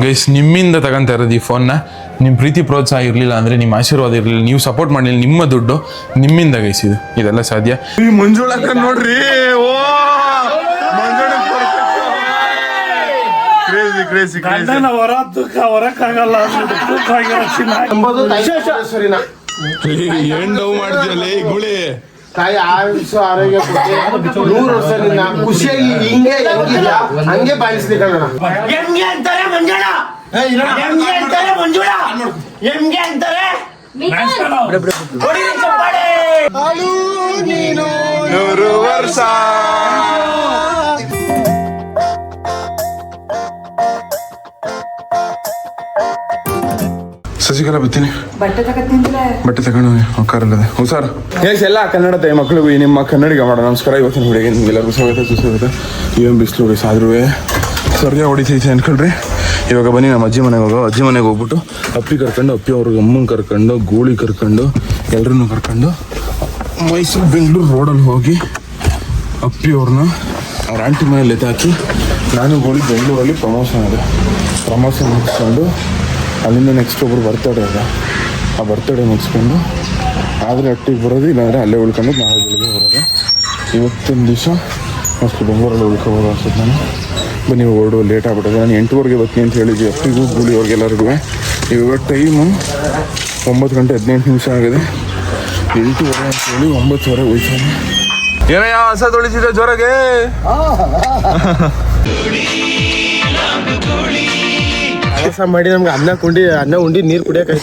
Guys ನಿಮ್ಮಿಂದ ತಗೊಂತ ಇರೋದು ಈ ಫೋನ್ನ. ನಿಮ್ಮ ಪ್ರೀತಿ ಪ್ರೋತ್ಸಾಹ ಇರಲಿಲ್ಲ ಅಂದರೆ, ನಿಮ್ಮ ಆಶೀರ್ವಾದ ಇರಲಿಲ್ಲ, ನೀವು ಸಪೋರ್ಟ್ ಮಾಡಲಿಲ್ಲ, ನಿಮ್ಮ ದುಡ್ಡು ನಿಮ್ಮಿಂದ ಗೈಸ್ ಇದೆಲ್ಲ ಸಾಧ್ಯ. ಈ ಮಂಜುಳಕ್ಕ ನೋಡ್ರಿ, ಓ ಕ್ರೇಜಿ ಏನ್ ಡವ್ ಮಾಡ್ತೀಯಲ್ಲ ಗುಳಿ. ತಾಯಿ ಆಯುಷ ಆರೋಗ್ಯ ಕೊಟ್ಟು 100 ವರ್ಷ ನಿನ್ನ ಖುಷಿಯಾಗಿ ಹಿಂಗೆ ಹಂಗೆ ಬಾಳಿಸ್ಲಿಕ್ಕೆ ಎಮ್ಗೆ ಅಂತಾರೆ ಮಂಜುಳ, ಎಮ್ಗೆ ಅಂತಾರೆ ಮಂಜುಳ, ಎಮ್ಗೆ ಅಂತಾರೆ ಹಾಲು ನೀನು 100 ವರ್ಷ. ಸಸಿಕಲ ಬತ್ತೀನಿ, ಬಟ್ಟೆ ತಗೊಂಡು ಕಾರಲ್ಲದೆ ಹುಷಾರು. ಎಲ್ಲ ಕನ್ನಡತೆ ಮಕ್ಕಳಿಗೂ ನಿಮ್ಮ ಕನ್ನಡಿಗ ಮಾಡೋ ನಮಸ್ಕಾರ. ಇವತ್ತಿನ ಹುಡುಗಿ ನಿಮ್ಗೆಲ್ಲರಿಗೂ ಸ್ವಾಗತ ಸುಸ್ವಾಗತ. ಏನು ಬಿಸಿಲು ಗೈಸ್, ಆದ್ರೂ ಸ್ವರ್ಗ ಹೊಡಿತೈತೆ ಅನ್ಕೊಳ್ರಿ. ಇವಾಗ ಬನ್ನಿ ನಮ್ಮ ಅಜ್ಜಿ ಮನೆಗೆ ಅಜ್ಜಿ ಮನೆಗೆ ಹೋಗ್ಬಿಟ್ಟು ಅಪ್ಪಿ ಕರ್ಕೊಂಡು, ಅಪ್ಪಿ ಅವ್ರಿಗೆ ಅಮ್ಮನ ಕರ್ಕೊಂಡು, ಗೂಳಿ ಕರ್ಕೊಂಡು, ಎಲ್ಲರನ್ನೂ ಕರ್ಕೊಂಡು ಮೈಸೂರು ಬೆಂಗಳೂರು ರೋಡಲ್ಲಿ ಹೋಗಿ ಅಪ್ಪಿ ಅವ್ರನ್ನ ಅವ್ರ ಆಂಟಿ ಮನೇಲಿ ಎತ್ತಾಕಿ ನಾನು ಗೂಳಿ ಬೆಂಗಳೂರಲ್ಲಿ ಪ್ರಮೋಷನ್ ಮುಗಿಸ್ಕೊಂಡು ಅಲ್ಲಿಂದ ನೆಕ್ಸ್ಟ್ ಒಬ್ರು ಬರ್ತಡೇ ಅದ, ಆ ಬರ್ತಡೇ ಮುಗಿಸ್ಕೊಂಡು ಆದರೆ ಅಟ್ಟಿಗೆ ಬರೋದು, ಇಲ್ಲಾಂದರೆ ಅಲ್ಲೇ ಉಳ್ಕೊಂಡು ನಾಳೆ ಬೆಳಿಗ್ಗೆ ಬರೋದು. ಇವತ್ತೊಂದು ದಿವಸ ಮಸ್ತ್ ಬೆಂಗಳೂರಲ್ಲಿ ಉಳ್ಕೊಬೋದು ಅನ್ಸುತ್ತೆ. ನಾನು ಬನ್ನಿ ಹೊರಡು, ಲೇಟ್ ಆಗ್ಬಿಟ್ಟದೆ. ನಾನು 8 ಬರ್ತೀನಿ ಅಂತ ಹೇಳಿದ್ವಿ ಅಪ್ಪಿಗೂ ಗೂಳಿ ಅವ್ರಿಗೆಲ್ಲರಿಗೂ. ಇವಾಗ ಟೈಮು 9:18 ಆಗಿದೆ. 8:15 ಅಂತ ಹೇಳಿ 9:00 ಹೋಯ್ತಾನೆ. ಏನಯ್ಯ ಹೊಸ ತೊಳಿಸಿದೆ ಜೋರಾಗೆ. ಕೆಲಸ ಮಾಡಿ ನಮ್ಗೆ ಅನ್ನ ಉಂಡಿ ನೀರು ಕುಡಿಯಕ್ಕೆ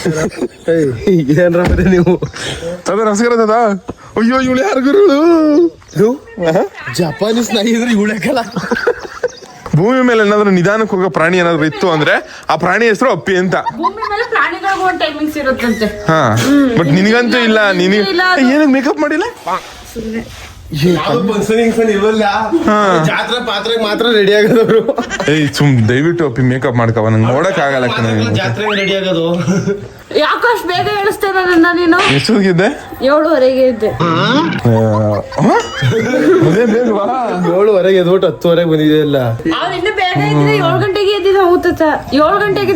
ಏನ್ರ ಬರೀ ನೀವು ಅದ ನಮಸ್ಕಾರ. ಅಯ್ಯೋ ಇವಳು ಯಾರು ಗುರುಗಳು? ಜಪಾನೀಸ್ ನಾಯಿ ಇದ್ರೆ ಇವಳಕ್ಕಲ್ಲ. ಭೂಮಿ ಮೇಲೆ ಏನಾದ್ರು ನಿಧಾನಕ್ಕೆ ಹೋಗೋ ಪ್ರಾಣಿ ಏನಾದ್ರು ಇತ್ತು ಅಂದ್ರೆ ಆ ಪ್ರಾಣಿ ಹೆಸರು ಅಪ್ಪಿ ಅಂತ. ಹಾ, ಬಟ್ ನಿನಗಂತೂ ಇಲ್ಲ. ನಿನಗೆ ಏನಕ್ಕೆ ಮೇಕಪ್ ಮಾಡಿಲ್ಲ? ಜಾತ್ರೆ ಪಾತ್ರೆಗೆ ಮಾತ್ರ ರೆಡಿ ಆಗೋದವ್ರು. ದಯವಿಟ್ಟು ಅಪ್ಪಿ ಮೇಕಪ್ ಮಾಡ್ಕವ, ನಂಗೆ ನೋಡಕ್ ಆಗಲ್ಲ. ಜಾತ್ರೆಗೆ ರೆಡಿ ಆಗೋದು ಯಾಕೋ ಅಷ್ಟು ಬೇಗ ಹೇಳಿಸ್ತೇನೆ ನನ್ನ ನೀನು. ಎಷ್ಟೊತ್ತಿಗಿದ್ದೆ? 7:30 ಇದ್ದೆ. 7:30 ಎದ್ಬಿಟ್ಟು 10:00 ಬಂದಿದೆ ಇಲ್ಲ. ಅವ್ರು ಇನ್ನು ಬೇಗ ಇದ್ದಿದ್ರೆ 7 ಗಂಟೆಗೆ ಎದ್ದಿದ್ದ ಊತ 7 ಗಂಟೆಗೆ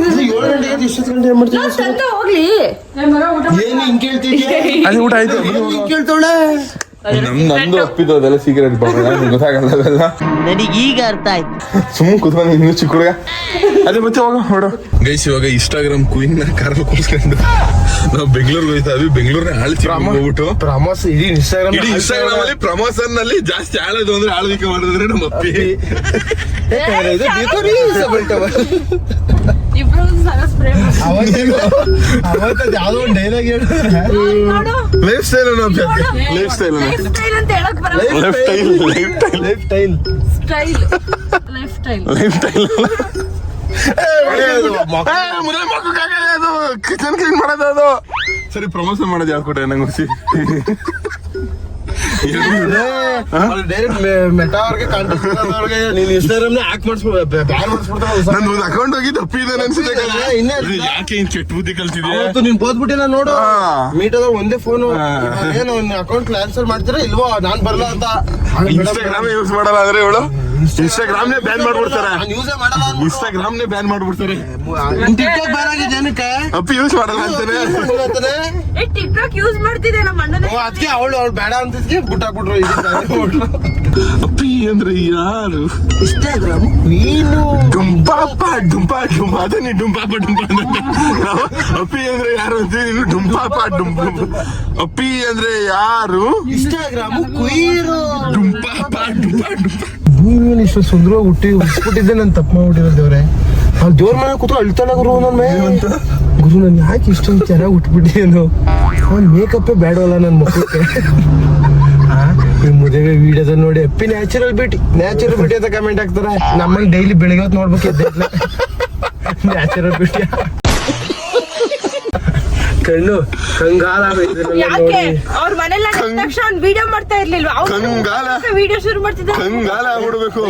ತಂದೆ ಹೋಗ್ಲಿ. ಏನು ಹಿಂಗ್ ಕೇಳ್ತಿದ್ಯಾ? ಅಲ್ಲಿ ಊಟ ಆಯ್ತು, ಕೇಳ್ತವಳೆ. ನಂದು ಅಪ್ಪಿದ್ದು ಅದೆಲ್ಲ ಸೀಕ್ರೆಟ್ ಗೊತ್ತಾಗಲ್ಲ ಅವೆಲ್ಲ. ನನಗೀಗ ಅರ್ಥ ಆಯ್ತು. ಸುಮ್ಮನೆ ಕುತ್ಕೊಂಡು ಇನ್ನು ಚಿಕ್ಕ ಹುಡುಗ. ಅದೇ ಮತ್ತೆ ಹೋಗ ಹೊಡು ಗೈಸ್. ಇವಾಗ ಇನ್ಸ್ಟಾಗ್ರಾಮ್ ಕ್ವೀನ್ ನ ಕಾರಲ್ಲಿ ಕೂರಿಸ್ಕೊಂಡು ನಾವು ಬೆಂಗಳೂರಿಗೆ ಹೋಯ್ತಾ ಇದ್ವಿ. ಬೆಂಗಳೂರಿನ ಹೋಗ್ಬಿಟ್ಟು ಪ್ರಮೋಸ್ ಇಡೀ ಇನ್ಸ್ಟಾಗ್ರಾಮ್ ಅಲ್ಲಿ ಪ್ರಮೋಷನ್ ನಲ್ಲಿ ಜಾಸ್ತಿ ಆಳೋದು ಅಂದ್ರೆ ಆಳ್ವಿಕೆ ಮಾಡಿದ್ರೆ ನಮ್ಮ ಅಪ್ಪಿ. ಯಾವ್ದೋ ಒಂದು ಡೈಲಾಗ್ ಹೇಳಿದ್ರೆ ಲೈಫ್ ಸ್ಟೈಲ್ ಕಿಚನ್ ಕ್ಲೀನ್ ಮಾಡೋದು ಅದು. ಸರಿ, ಪ್ರಮೋಷನ್ ಮಾಡೋದು ಯಾವ್ದು ಕೊಟ್ಟೆ ನಂಗೆ ಹುಸಿ. ಮೆಟಾವರ್ಗೆ ನೀನ್ ಇನ್ಸ್ಟಾಗ್ರಾಮ್ ಆಕ್ಟ್ ನಂದು ಅಕೌಂಟ್ ಹೋಗಿ ತಪ್ಪಿದೆ ಅನ್ಸುತ್ತೆ. ಯಾಕೆ ಇನ್ ಕೆಟ್ಟ ಬುದ್ಧಿ ಕಲ್ತಿದ್ಯಾ? ನೀನ್ ಬೋದ್ಬಿಟ್ಟಿಲ್ಲ ನೋಡು. ಮೀಟ್ ಅದ ಒಂದೇ ಫೋನ್. ಏನು ಅಕೌಂಟ್ ಕ್ಯಾನ್ಸಲ್ ಮಾಡ್ತೀರಾ ಇಲ್ವೋ? ನಾನ್ ಬರಲ್ಲ ಅಂತ. ಇನ್ಸ್ಟಾಗ್ರಾಮ್ ಯೂಸ್ ಮಾಡಲ್ಲ ಅಂದ್ರೆ ಇವಳು ಇನ್ಸ್ಟಾಗ್ರಾಮ್ನೇ ಬ್ಯಾನ್ ಮಾಡ್ಬಿಡ್ತಾರೆ. ಯೂಸೇ ಮಾಡಲ್ಲ. ಇನ್ಸ್ಟಾಗ್ರಾಮ್ನೇ ಬ್ಯಾನ್ ಮಾಡ್ಬಿಡ್ತಾರೆ. ಟಿಕ್ಟಾಕ್ ಬ್ಯಾನ್ ಆಗಿದೆ ಜನಕ್ಕೆ. ಅಪ್ಪಿ ಯೂಸ್ ಮಾಡಲ್ಲ ಅಂತಾನೆ. ಟಿಕ್ಟಾಕ್ ಯೂಸ್ ಮಾಡ್ತಿದ್ದೆ ನಮ್ಮ ಅಣ್ಣನ. ಅದಕ್ಕೆ ಅವಳು ಬೇಡ ಅಂತ ಬಿಟ್ಟಾಕ್ಬಿಟ್ರು. ಅಪ್ಪಿ ಅಂದ್ರೆ ಯಾರು? ಇನ್ಸ್ಟಾಗ್ರಾಮ್ ನೀನು ಡುಂಪಾಪ ಡುಂಪಾ ಡುಂಪ ಅದ ನೀ ಡುಂಪಾಪ ಡುಂಪ ಅಪ್ಪಿ ಅಂದ್ರೆ ಯಾರು ಅಂತ ನೀನು ಡುಂಪಾಪ ಡುಂಪ. ಅಪ್ಪಿ ಅಂದ್ರೆ ಯಾರು? ಇನ್ಸ್ಟಾಗ್ರಾಮ್ ಕುಯ್ರು ಡುಂಪಾಪ ಡುಂಪ ಡುಂಪ. ಭೂಮಿಯಲ್ಲಿ ಇಷ್ಟು ಸುಂದರವಾಗಿ ಹುಟ್ಟಿದ್ದೆ ನಾನು ತಪ್ಪು ಮಾಡ್ಬಿಟ್ಟಿರೋ ದೇವ್ರೆ. ಅವ್ನು ದೇವ್ರ ಮನೆ ಕೂತ್ರು ಅಳ್ತಾಳ ಗುರು. ಗುರು ನಾನು ಯಾಕೆ ಇಷ್ಟೊಂದು ಚೆನ್ನಾಗಿ ಹುಟ್ಬಿಟ್ಟಿದ್ದೇನು? ಅವ್ನು ಮೇಕಪ್ಪೇ ಬೇಡವಲ್ಲ ನನ್ನ ಮಕ್ಕಳಿಗೆ. ಈ ಮದುವೆ ವಿಡಿಯೋದಲ್ಲಿ ನೋಡಿ ಅಪ್ಪಿ ನ್ಯಾಚುರಲ್ ಬ್ಯೂಟಿ ಅಂತ ಕಮೆಂಟ್ ಹಾಕ್ತಾರೆ. ನಮ್ಮಲ್ಲಿ ಡೈಲಿ ಬೆಳಿಗ್ಗೆ ಹೊತ್ತು ನೋಡ್ಬೇಕು ಎದ್ದ ನ್ಯಾಚುರಲ್ ಬ್ಯೂಟಿ. ಕಣ್ಣು ಕಂಗಾಲ ಅವ್ರ ಮನೆಲ್ಲ ವಿಡಿಯೋ ಮಾಡ್ತಾ ಇರ್ಲಿಲ್ವಾ? ವಿಡಿಯೋ ಶುರು ಮಾಡ್ತಿದ್ದೆ. ಕಂಗಾಲ ಆಗ್ಬಿಡ್ಬೇಕು.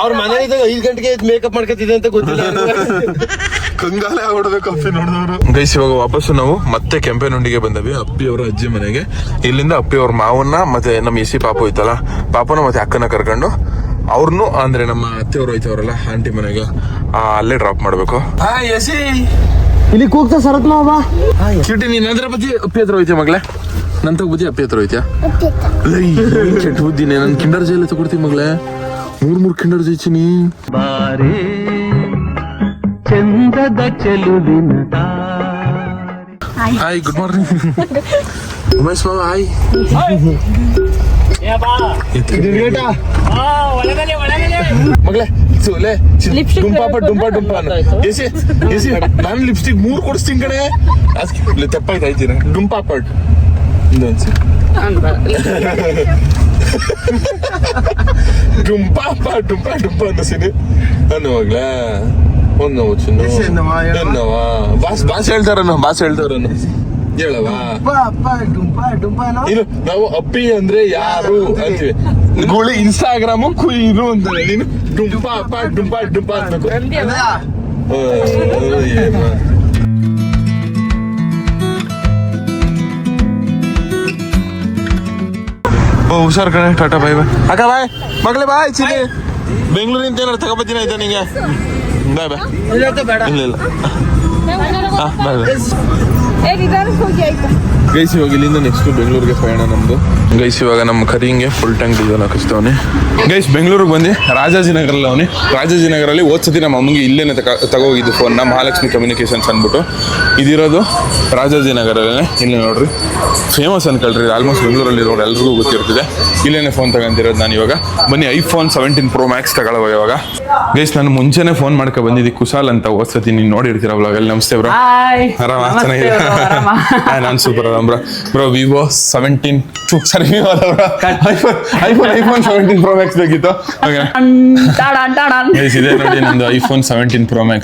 ಅವ್ರ ಮನೆ 5 ಗಂಟೆಗೆ ಮೇಕಪ್ ಮಾಡ್ಕೊತಿದೆ ಅಂತ ಗೊತ್ತಿಲ್ಲ. ಕಂಗಾಲ ಆಗ್ಬಿಡ್ಬೇಕು ಅಪ್ಪಿ ನೋಡಿದವರು. ಗೈಸ್ ಇವಾಗ ವಾಪಸ್ಸು ನಾವು ಮತ್ತೆ ಕೆಂಪೇನುಂಡಿಗೆ ಬಂದವಿ, ಅಪ್ಪಿ ಅವರ ಅಜ್ಜಿ ಮನೆಗೆ. ಇಲ್ಲಿಂದ ಅಪ್ಪಿ ಅವ್ರ ಮಾವನ್ನ ಮತ್ತೆ ನಮ್ಮ ಎಸಿ ಪಾಪು ಇತ್ತಲ್ಲ, ಪಾಪನ ಮತ್ತೆ ಅಕ್ಕನ ಕರ್ಕೊಂಡು ಅವ್ರನ್ನು ಅಂದ್ರೆ ನಮ್ಮ ಅತ್ತೆಯವರು ಐತವ್ರಲ್ಲ ಆಂಟಿ ಮನೆಗೆ ಅಲ್ಲೇ ಡ್ರಾಪ್ ಮಾಡ್ಬೇಕು. ಇಲ್ಲಿ ಕೂಗ್ತಾ ಸರತ್ ಮಾವ ಚೀಟಿ ನೀನ್ ಅದ್ರ ಬಜ್ಜಿ ಅಪ್ಪಿ ಹತ್ರ ಹೋಯ್ತೀಯ ಮಗ್ಳೆ, ನನ್ ತಗ ಬಜ್ಜಿ ಅಪ್ಪಿ ಹತ್ರ ಹೋಯ್ತೀಯ? ಕೆಟ್ಟ ಬುದ್ದಿನೇ, ನನ್ ಕಿಂಡರ್ ಜೈಲ್ ತಗೊಡ್ತೀನಿ ಮಗ್ಳೆ, 3 ಕಿಂಡರ್ ಜೈಚಿನಿ. ಹಾಯ್, ಗುಡ್ ಮಾರ್ನಿಂಗ್ ಉಮೇಶ್ ಮಾವ. ಹಾಯ್ ಮಗ್ಳೆ, ನಾನು ಲಿಪ್ಸ್ಟಿಕ್ 3 ಕೊಡಿಸ್ತೀನಿ ಕಣೆ. ತಪ್ಪಾಯ್ತು ಆಯ್ತೀರ ಡುಂಪಾಪಟ್ ಇಂದೊಂದ್ಸಿ ಡುಂಪಾಪ ಡುಂಪಾ ಅನ್ನಿಸಿನಿ ಅನ್ನು ಮಗ್ಲ. ಒಂದು ಬಾಸ್ ಹೇಳ್ತಾರನ್ನು ಹೇಳವಾ? ಇದು ನಾವು ಅಪ್ಪಿ ಅಂದ್ರೆ ಯಾರು ಅಂತೀವಿ, ಗುಳಿ ಇನ್ಸ್ಟಾಗ್ರಾಮು ಕುಯ್ರು ಅಂತಾರೆ. ನೀನು ಡುಂಪಾ ಅನ್ಬೇಕು. ಹುಷಾರ್ ಕಣೆ, ಟಾಟಾ ಬಾಯ್ ಬಾಯ್. ಅಕ್ಕ ಬಾಯ್, ಮಗಳೇ ಬಾಯ್. ಚಿನಿ ಬೆಂಗಳೂರಿಂದ ಏನಾರು ತಗೋಬತ್ತೀನಿ ಆಯ್ತಾ ನಿಂಗೆ? ಬಾಯ್ ಬಾಯ್. ಇಲ್ಲ ಬಾಯ್ ಬಾಯ್. ಗೈಸ್ ಇವಾಗ ಇಲ್ಲಿಂದ ನೆಕ್ಸ್ಟ್ ಬೆಂಗಳೂರಿಗೆ ಪಯಣ ನಮ್ದು. ಗೈಸ್ ಇವಾಗ ನಮ್ಮ ಕರಿಂಗೆ ಫುಲ್ ಟ್ಯಾಂಕ್ ಡೀಸೆಲ್ ಹಾಕಿಸ್ತವನಿ. ಗೈಸ್ ಬೆಂಗಳೂರಿಗೆ ಬಂದು ರಾಜಾಜಿನಗರಲ್ಲಿ ಅವನಿ. ರಾಜಾಜಿನಗರಲ್ಲಿ ಓದ್ಸತಿ ನಮ್ಮ ಅಮ್ಮಗೆ ಇಲ್ಲೇನೆ ತಗೋಗಿದ್ದು ಫೋನ್ನ, ಮಹಾಲಕ್ಷ್ಮಿ ಕಮ್ಯುನಿಕೇಶನ್ಸ್ ಅಂದ್ಬಿಟ್ಟು. ಇದಿರೋದು ರಾಜಾಜಿನಗರಲ್ಲೇ. ಇಲ್ಲಿ ನೋಡ್ರಿ, ಫೇಮಸ್ ಅನ್ಕೊಳ್ರಿ, ಆಲ್ಮೋಸ್ಟ್ ಬೆಂಗಳೂರಲ್ಲಿ ಇರೋರು ಎಲ್ರಿಗೂ ಗೊತ್ತಿರ್ತಿದೆ. ಇಲ್ಲೇನೆ ಫೋನ್ ತಗೊಂತಿರೋದು ನಾನು ಇವಾಗ. ಬನ್ನಿ ಐಫೋನ್ 17 Pro Max ತಗೊಳ್ಳೋ ಇವಾಗ. ಗೈಸ್ ನಾನು ಮುಂಚೆನೆ ಫೋನ್ ಮಾಡ್ಕೊ ಬಂದಿದ್ದೆ, ಕುಶಾಲ್ ಅಂತ. ಓದ್ಸತಿ ನೀನು ನೋಡಿರ್ತೀರ ವ್ಲಾಗಲ್ಲಿ. ನಮಸ್ತೆ ಬ್ರೋ. ಆರಾಮ? ಚೆನ್ನಾಗಿದೆ. ನಾನು ಸೂಪರ್ ಆರಾಮ್ bro. Vivo 17 sorry Vivo iPhone 17 Pro Max ಬೇಕಿತ್ತು. ಇದೆ ನೋಡಿ ನಂದು iPhone 17 Pro Max.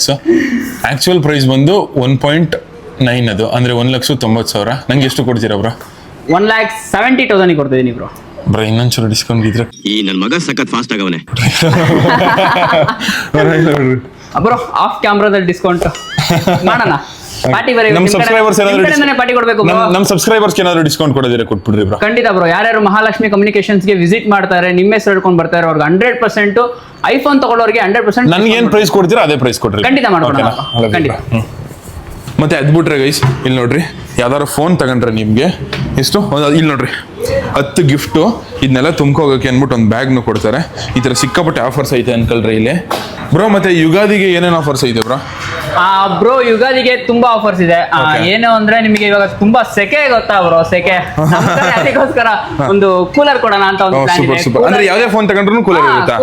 Actual price ಬಂದು 1.9, ಅದು ಅಂದ್ರೆ 1,90,000. ನಂಗೆ ಎಷ್ಟು ಕೊಡ್ತೀರಾ ಬ್ರೋ? 1,70,000 ಕೊಡ್ತಿದ್ದೀನಿ ಬ್ರೋ. ಬ್ರೋ ಇನ್ನೊಂಚೂರು ಡಿಸ್ಕೌಂಟ್ ಇದ್ರೆ. ಈ ನನ್ನ ಮಗ ಸಖತ್ ಫಾಸ್ಟ್ ಆಗವನೆ ಬ್ರೋ. ಆಫ್ ಕ್ಯಾಮ್ರಾದಲ್ಲಿ ಡಿಸ್ಕೌಂಟ್ ಮಾಡೋಣ. ನಮ್ಮ ಸಬ್ಸ್ಕ್ರೈಬರ್ಸ್ ಪಾರ್ಟಿ ಕೊಡ್ಬೇಕು. ನಮ್ಮ ಸಬ್ಸ್ಕ್ರೈಬರ್ಸ್ ಏನಾದ್ರು ಡಿಸ್ಕೌಂಟ್ ಕೊಡೋದಿದ್ರೆ ಕೊಟ್ಬಿಡ್ರಿ ಬ್ರೋ. ಖಂಡಿತ ಬ್ರೋ. ಯಾರ್ಯಾರು ಮಹಾಲಕ್ಷ್ಮಿ ಕಮ್ಯುನಿಕೇಶನ್ಸ್ ಗೆ ವಿಸಿಟ್ ಮಾಡ್ತಾರೆ, ನಿಮ್ಮ ಹೆಸರು ಹೇಳ್ಕೊಂಡು ಬರ್ತಾರೆ, ಅವ್ರಿಗೆ 100% ಐಫೋನ್ ತಗೊಳ್ಳೋರಿಗೆ 100% ನನ್ಗೆ ಏನ್ ಪ್ರೈಸ್ ಕೊಡ್ತೀರಾ ಅದೇ ಪ್ರೈಸ್ ಕೊಡ್ರಿ. ಖಂಡಿತ ಮಾಡ್ಕೊಡೋಣ. ಖಂಡಿತ. ಮತ್ತೆ ಅದ್ ಬಿಟ್ರೆ ಗೈಸ್ ಇಲ್ಲಿ ನೋಡ್ರಿ, ಯಾವ್ದಾರು ಫೋನ್ ತಗೊಂಡ್ರೆ ನಿಮ್ಗೆ ಎಷ್ಟು, ಇಲ್ಲಿ ನೋಡ್ರಿ 10 ಗಿಫ್ಟು. ಇದನ್ನೆಲ್ಲ ತುಂಬ್ಕೋಗಕ್ಕೆ ಅಂದ್ಬಿಟ್ಟು ಒಂದು ಬ್ಯಾಗ್ನು ಕೊಡ್ತಾರೆ. ಈ ಥರ ಸಿಕ್ಕಾಪಟ್ಟೆ ಆಫರ್ಸ್ ಐತೆ ಅನ್ಕಲ್ರಿ ಇಲ್ಲಿ ಬ್ರೋ. ಮತ್ತೆ ಯುಗಾದಿಗೆ ಏನೇನು ಆಫರ್ಸ್ ಐತೆ ಬ್ರೋ? ಬ್ರೋ ಯುಗಾದಿಗೆ ತುಂಬಾ ಆಫರ್ಸ್ ಇದೆ. ಏನು ಅಂದ್ರೆ ನಿಮಗೆ ಇವಾಗ ತುಂಬಾ ಸೆಕೆ ಗೊತ್ತಾ ಬ್ರೋ? ಸೆಕೆ, ಅದಕ್ಕೋಸ್ಕರ ಒಂದು ಕೂಲರ್ ಕೊಡೋಣ ಅಂತ ಒಂದು ಪ್ಲಾನ್ ಇದೆ. ಅಂದ್ರೆ ಯಾವುದೇ ಫೋನ್ ತಗೊಂಡ್ರು ಕೂಲರ್ ಇರುತ್ತಾ?